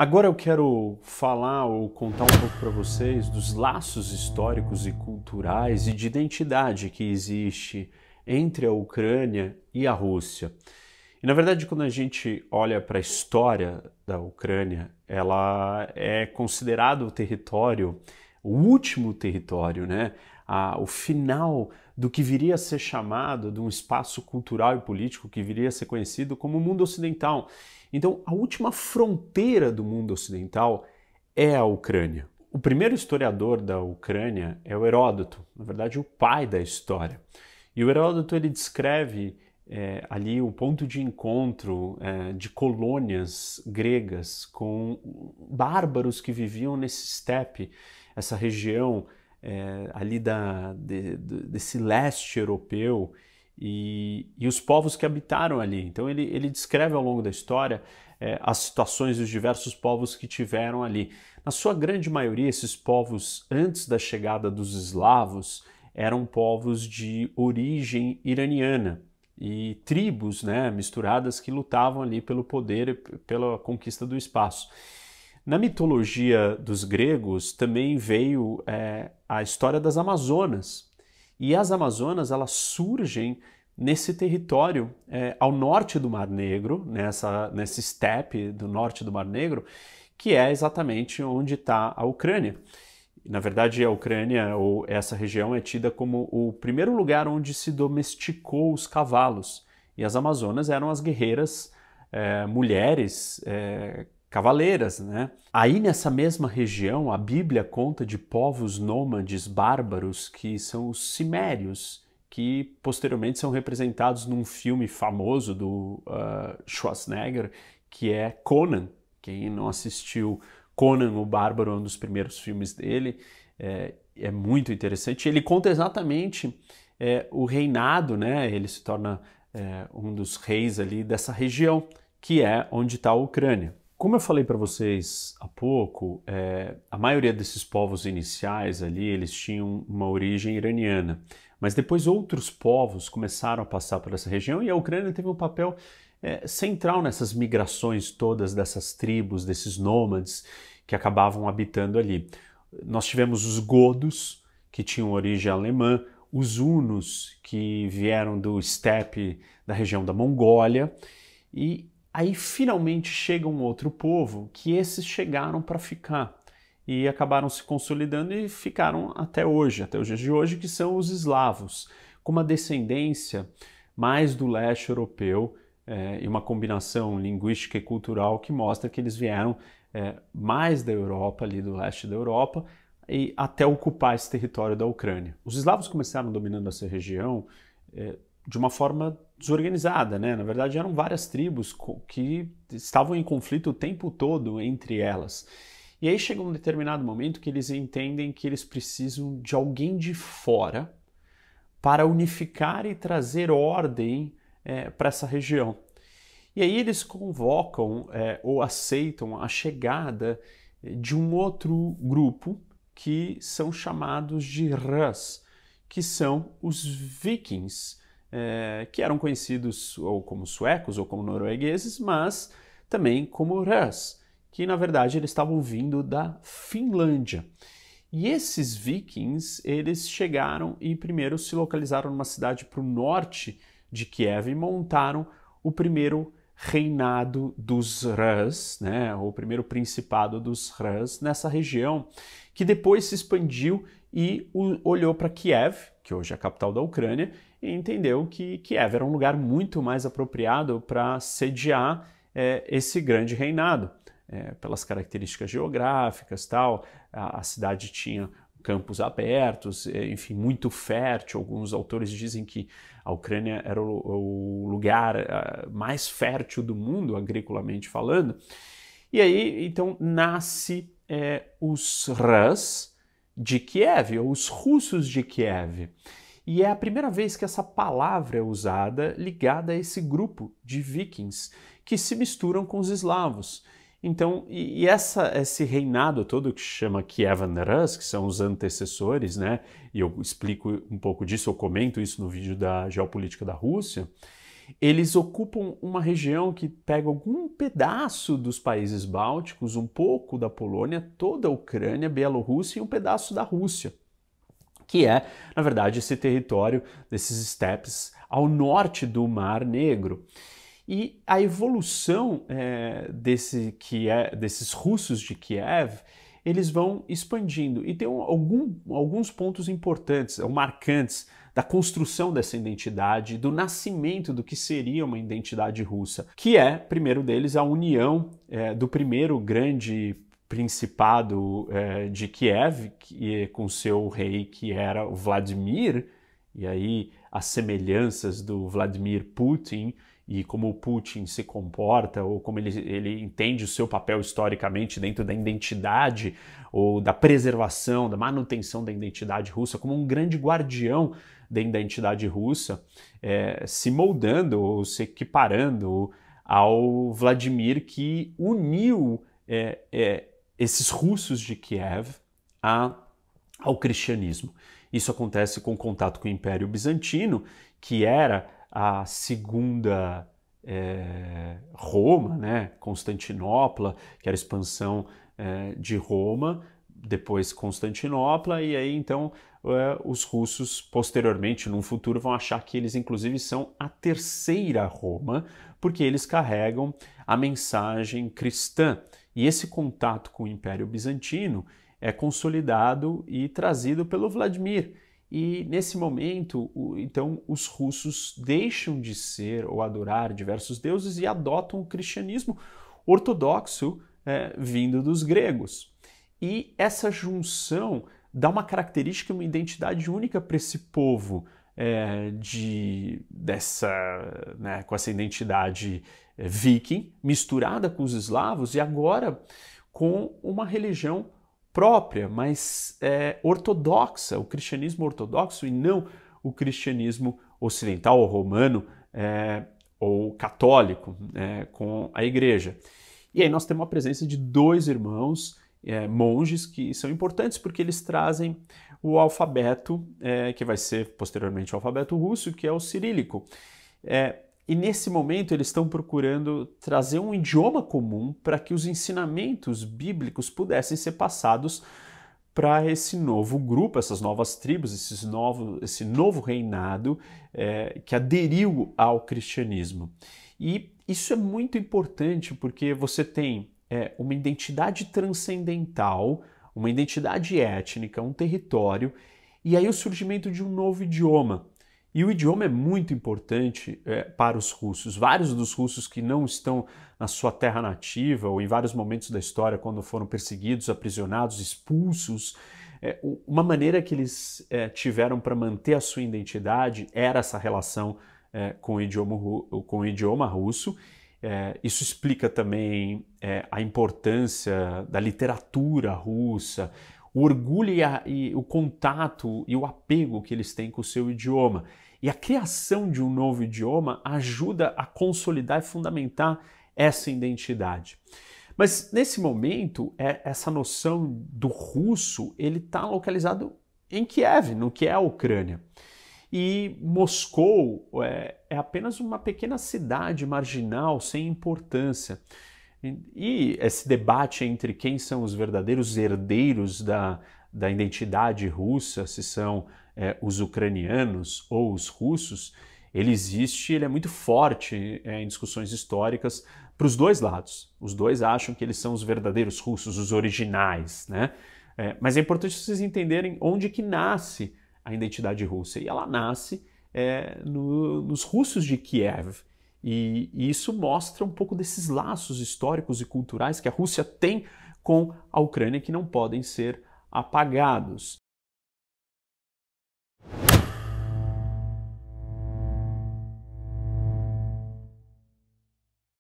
Agora eu quero falar ou contar um pouco para vocês dos laços históricos e culturais e de identidade que existe entre a Ucrânia e a Rússia. E na verdade, quando a gente olha para a história da Ucrânia, ela é considerado o território, o último território, né? O final do que viria a ser chamado de um espaço cultural e político que viria a ser conhecido como o mundo ocidental. Então, a última fronteira do mundo ocidental é a Ucrânia. O primeiro historiador da Ucrânia é o Heródoto, na verdade, o pai da história. E o Heródoto ele descreve ali o ponto de encontro de colônias gregas com bárbaros que viviam nesse steppe, essa região ali desse leste europeu e os povos que habitaram ali. Então ele descreve ao longo da história as situações dos diversos povos que tiveram ali. Na sua grande maioria, esses povos, antes da chegada dos eslavos, eram povos de origem iraniana e tribos, né, misturadas que lutavam ali pelo poder e pela conquista do espaço. Na mitologia dos gregos também veio a história das Amazonas. E as Amazonas elas surgem nesse território ao norte do Mar Negro, nesse steppe do norte do Mar Negro, que é exatamente onde está a Ucrânia. Na verdade, a Ucrânia, ou essa região, é tida como o primeiro lugar onde se domesticou os cavalos. E as Amazonas eram as guerreiras mulheres cavaleiras, né? Aí nessa mesma região, a Bíblia conta de povos nômades bárbaros que são os cimérios, que posteriormente são representados num filme famoso do Schwarzenegger, que é Conan. Quem não assistiu Conan o Bárbaro, um dos primeiros filmes dele, é muito interessante. Ele conta exatamente o reinado, né? Ele se torna um dos reis ali dessa região, que é onde está a Ucrânia. Como eu falei para vocês há pouco, a maioria desses povos iniciais ali, eles tinham uma origem iraniana. Mas depois outros povos começaram a passar por essa região e a Ucrânia teve um papel central nessas migrações todas dessas tribos, desses nômades que acabavam habitando ali. Nós tivemos os godos, que tinham origem alemã, os hunos, que vieram do steppe da região da Mongólia, e aí finalmente chega um outro povo que esses chegaram para ficar e acabaram se consolidando e ficaram até os dias de hoje, que são os eslavos, com uma descendência mais do leste europeu e uma combinação linguística e cultural que mostra que eles vieram mais da Europa, ali do leste da Europa, e até ocupar esse território da Ucrânia. Os eslavos começaram dominando essa região de uma forma desorganizada, né? Na verdade, eram várias tribos que estavam em conflito o tempo todo entre elas. E aí chega um determinado momento que eles entendem que eles precisam de alguém de fora para unificar e trazer ordem para essa região. E aí eles convocam ou aceitam a chegada de um outro grupo que são chamados de Rus, que são os vikings, que eram conhecidos ou como suecos ou como noruegueses, mas também como Rus, que na verdade eles estavam vindo da Finlândia. E esses vikings, eles chegaram e primeiro se localizaram numa cidade para o norte de Kiev e montaram o primeiro reinado dos Rus, né, o primeiro principado dos Rus nessa região, que depois se expandiu e olhou para Kiev, que hoje é a capital da Ucrânia, e entendeu que Kiev era um lugar muito mais apropriado para sediar esse grande reinado. Pelas características geográficas, tal, a cidade tinha campos abertos, enfim, muito fértil. Alguns autores dizem que a Ucrânia era o lugar mais fértil do mundo, agriculamente falando. E aí, então, nasce os Rus de Kiev, ou os russos de Kiev. E é a primeira vez que essa palavra é usada ligada a esse grupo de vikings que se misturam com os eslavos. Então, esse reinado todo que se chama Kievan Rus, que são os antecessores, né? E eu explico um pouco disso, eu comento isso no vídeo da geopolítica da Rússia. eles ocupam uma região que pega algum pedaço dos países bálticos, um pouco da Polônia, toda a Ucrânia, Bielorrússia e um pedaço da Rússia, que é, na verdade, esse território desses steppes ao norte do Mar Negro. E a evolução desses russos de Kiev, eles vão expandindo. E tem alguns pontos importantes, ou marcantes, da construção dessa identidade, do nascimento do que seria uma identidade russa, que é, primeiro deles, a união do primeiro grande principado de Kiev, com seu rei, que era o Vladimir, e aí as semelhanças do Vladimir Putin e como o Putin se comporta, ou como ele entende o seu papel historicamente dentro da identidade ou da preservação, da manutenção da identidade russa, como um grande guardião da identidade russa, se moldando ou se equiparando ao Vladimir, que uniu esses russos de Kiev ao cristianismo. Isso acontece com o contato com o Império Bizantino, que era a segunda Roma, né? Constantinopla, que era a expansão de Roma, depois Constantinopla, e aí então os russos posteriormente, num futuro, vão achar que eles inclusive são a terceira Roma, porque eles carregam a mensagem cristã. E esse contato com o Império Bizantino é consolidado e trazido pelo Vladimir. E nesse momento, então, os russos deixam de ser ou adorar diversos deuses e adotam o cristianismo ortodoxo vindo dos gregos. E essa junção dá uma característica, uma identidade única para esse povo, com essa identidade viking, misturada com os eslavos e agora com uma religião própria, mas ortodoxa, o cristianismo ortodoxo e não o cristianismo ocidental ou romano ou católico com a igreja. E aí nós temos a presença de dois irmãos monges que são importantes porque eles trazem o alfabeto, que vai ser posteriormente o alfabeto russo, que é o cirílico. E nesse momento eles estão procurando trazer um idioma comum para que os ensinamentos bíblicos pudessem ser passados para esse novo grupo, essas novas tribos, esse novo reinado que aderiu ao cristianismo. E isso é muito importante porque você tem uma identidade transcendental, uma identidade étnica, um território, e aí o surgimento de um novo idioma. E o idioma é muito importante para os russos. Vários dos russos que não estão na sua terra nativa ou em vários momentos da história, quando foram perseguidos, aprisionados, expulsos, uma maneira que eles tiveram para manter a sua identidade era essa relação com o idioma russo. Isso explica também a importância da literatura russa, o orgulho e o contato e o apego que eles têm com o seu idioma. E a criação de um novo idioma ajuda a consolidar e fundamentar essa identidade. Mas nesse momento, essa noção do russo, ele está localizado em Kiev, no que é a Ucrânia. E Moscou é apenas uma pequena cidade marginal, sem importância. E esse debate entre quem são os verdadeiros herdeiros da identidade russa, se são os ucranianos ou os russos, ele existe, ele é muito forte em discussões históricas para os dois lados. Os dois acham que eles são os verdadeiros russos, os originais, né? Mas é importante vocês entenderem onde que nasce a identidade russa. E ela nasce nos russos de Kiev. E isso mostra um pouco desses laços históricos e culturais que a Rússia tem com a Ucrânia que não podem ser apagados.